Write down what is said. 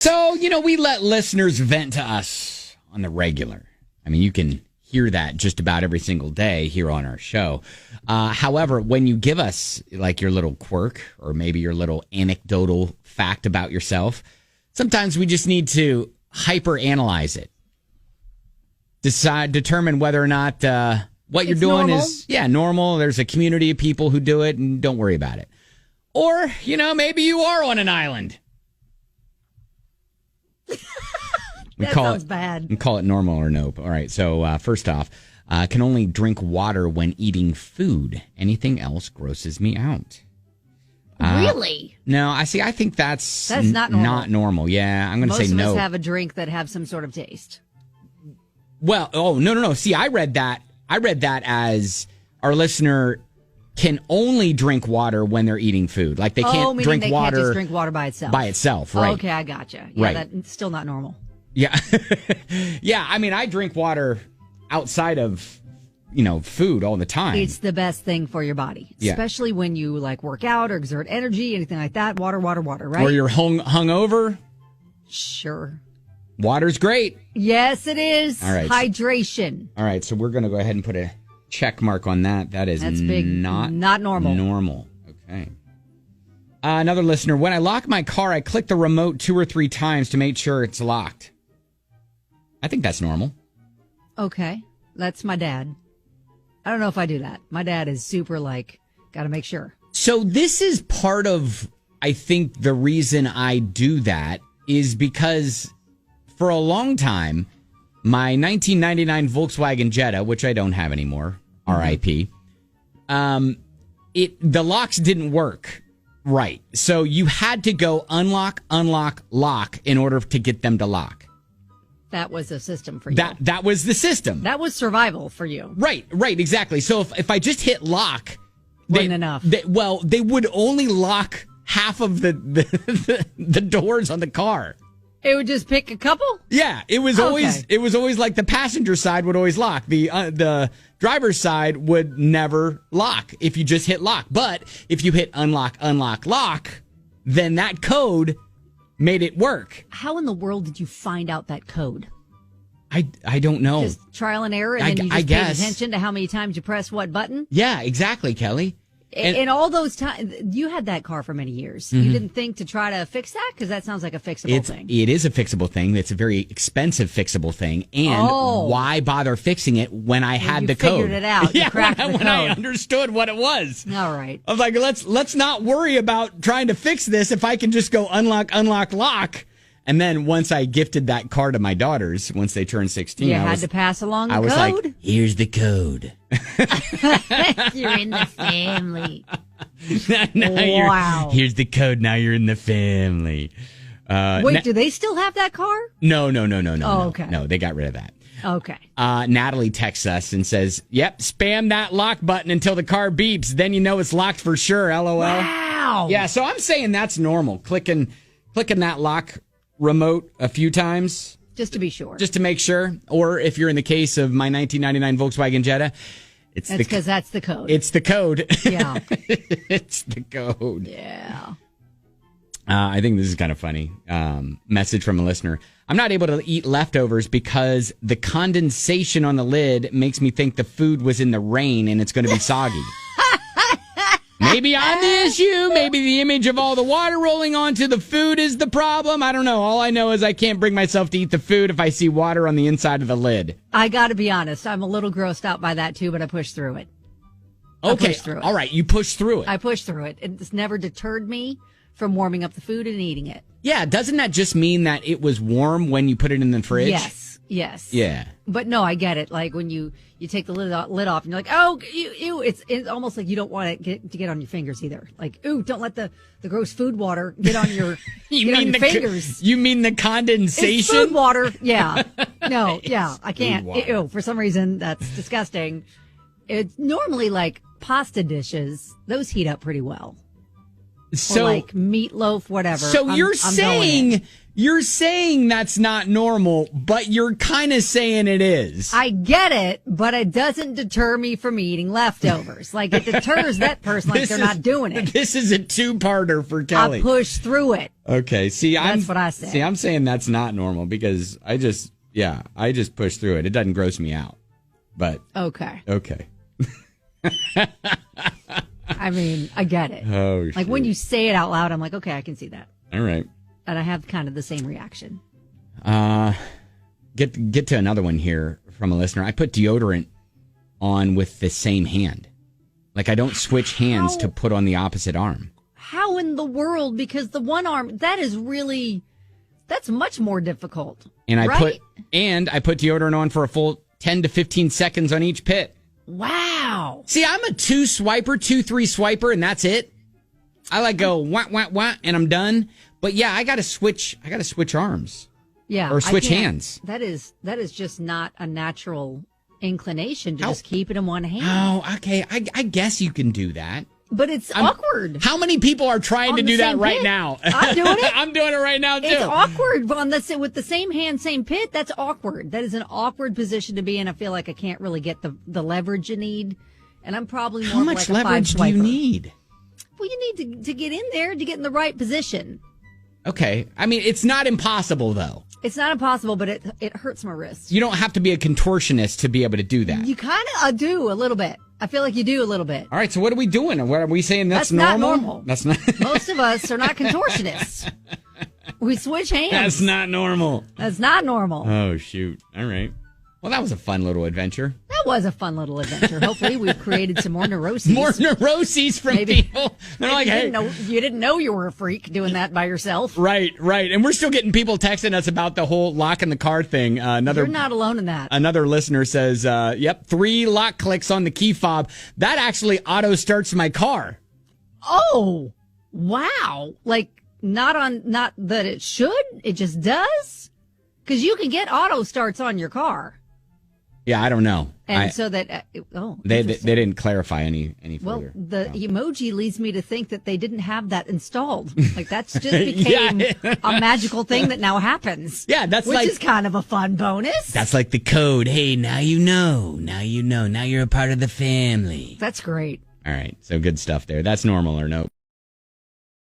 So, we let listeners vent to us on the regular. I mean, you can hear that just about every single day here on our show. However, when you give us like your little quirk or maybe your little anecdotal fact about yourself, sometimes we just need to hyper analyze it. Determine whether or not what you're doing normal. is normal. There's a community of people who do it and don't worry about it. Or, maybe you are on an island. That sounds bad. We call it normal or nope. All right. So first off, can only drink water when eating food. Anything else grosses me out. Really? No, I think that's not normal. Not normal. Yeah, I'm going to say no. Most of us have a drink that have some sort of taste. Well, no. See, I read that as our listener can only drink water when they're eating food. Like they can't drink water. Can't just drink water by itself. By itself, right? Okay, I gotcha. Yeah, right. That's still not normal. Yeah, yeah. I mean, I drink water outside of food all the time. It's the best thing for your body, especially when you like work out or exert energy, anything like that. Water, right? Or you're hungover. Sure. Water's great. Yes, it is. All right. Hydration. All right, so we're going to go ahead and put a check mark on that. That's big. Not normal. Normal. Okay. Another listener, when I lock my car, I click the remote 2 or 3 times to make sure it's locked. I think that's normal. Okay. That's my dad. I don't know if I do that. My dad is super got to make sure. So this is part of, I think, the reason I do that is because for a long time, my 1999 Volkswagen Jetta, which I don't have anymore, RIP, the locks didn't work right. So you had to go unlock, lock in order to get them to lock. That was a system for you. That was the system. That was survival for you. Right, exactly. So if I just hit lock, wasn't enough. They would only lock half of the doors on the car. It would just pick a couple? Yeah, it was always like the passenger side would always lock. The driver's side would never lock if you just hit lock. But if you hit unlock, lock, then that code made it work. How in the world did you find out that code? I don't know. Just trial and error, and then you just paid attention to how many times you press what button? Yeah, exactly, Kelly. And all those times, you had that car for many years. Mm-hmm. You didn't think to try to fix that? Because that sounds like a fixable thing. It is a fixable thing. It's a very expensive fixable thing. And why bother fixing it when I had the code? You figured it out. Yeah, you cracked the code. When I understood what it was. All right. I was like, let's not worry about trying to fix this if I can just go unlock, lock. And then once I gifted that car to my daughters, once they turned 16, you had to pass along the code? I was like, here's the code. You're in the family. Wow. Here's the code. Now you're in the family. Wait, do they still have that car? No. Oh, okay. No, they got rid of that. Okay. Natalie texts us and says, yep, spam that lock button until the car beeps. Then you know it's locked for sure, LOL. Wow. Yeah, so I'm saying that's normal. Clicking that lock remote a few times. Just to be sure. Just to make sure. Or if you're in the case of my 1999 Volkswagen Jetta, that's because that's the code. It's the code. Yeah. It's the code. Yeah. I think this is kind of funny. Message from a listener. I'm not able to eat leftovers because the condensation on the lid makes me think the food was in the rain and it's going to be soggy. Maybe I'm the issue. Maybe the image of all the water rolling onto the food is the problem. I don't know. All I know is I can't bring myself to eat the food if I see water on the inside of the lid. I got to be honest. I'm a little grossed out by that, too, but I pushed through it. Okay. All right. You pushed through it. I pushed through it. It's never deterred me from warming up the food and eating it. Yeah. Doesn't that just mean that it was warm when you put it in the fridge? Yes. Yeah. But no, I get it. Like when you take the lid off and you're like, oh, ew. It's almost like you don't want it to get on your fingers either. Like, ooh, don't let the gross food water get on your, fingers. You mean the condensation? It's food water. Yeah. No, yeah. I can't. Ew. For some reason, that's disgusting. It's normally like pasta dishes. Those heat up pretty well. So or like meatloaf, whatever. So you're saying You're saying that's not normal, but you're kind of saying it is. I get it, but it doesn't deter me from eating leftovers. Like, it deters that person like they're not doing it. This is a two-parter for Kelly. I push through it. Okay, that's what I said. See, I'm saying that's not normal because I just push through it. It doesn't gross me out. But Okay. I mean, I get it. Oh, like, when you say it out loud, I'm like, okay, I can see that. All right. And I have kind of the same reaction. Get to another one here from a listener. I put deodorant on with the same hand. Like, I don't switch hands to put on the opposite arm. How in the world? Because the one arm, that's much more difficult. And I right? put deodorant on for a full 10 to 15 seconds on each pit. Wow. See, I'm a 2-3 swiper, and that's it. I like go wah, wah, wah, and I'm done. But yeah, I gotta switch arms. Yeah. Or switch hands. That is just not a natural inclination to just keep it in one hand. Oh, okay. I guess you can do that. But it's awkward. How many people are trying to do that right now? I'm doing it. I'm doing it right now, too. It's awkward. With the same hand, same pit, that's awkward. That is an awkward position to be in. I feel like I can't really get the leverage you need. And I'm probably more How much like leverage do you need? Well, you need to get in there to get in the right position. Okay. I mean, it's not impossible, though. It's not impossible, but it hurts my wrist. You don't have to be a contortionist to be able to do that. You kind of do a little bit. I feel like you do a little bit. All right, so what are we doing? What are we saying? That's normal? Not normal. That's not. Most of us are not contortionists. We switch hands. That's not normal. That's not normal. Oh, shoot. All right. Well, that was a fun little adventure. That was a fun little adventure. Hopefully, we've created some more neuroses. More neuroses from people. They're like, hey. You didn't know you were a freak doing that by yourself. Right. And we're still getting people texting us about the whole lock in the car thing. You're not alone in that. Another listener says, yep, 3 lock clicks on the key fob. That actually auto starts my car. Oh, wow. Like, not that it should. It just does? Because you can get auto starts on your car. Yeah, I don't know. And they didn't clarify any further. Well, the emoji leads me to think that they didn't have that installed. Like, that's just became a magical thing that now happens. Yeah, which is kind of a fun bonus. That's like the code. Hey, now you know. Now you're a part of the family. That's great. All right, so good stuff there. That's normal or no?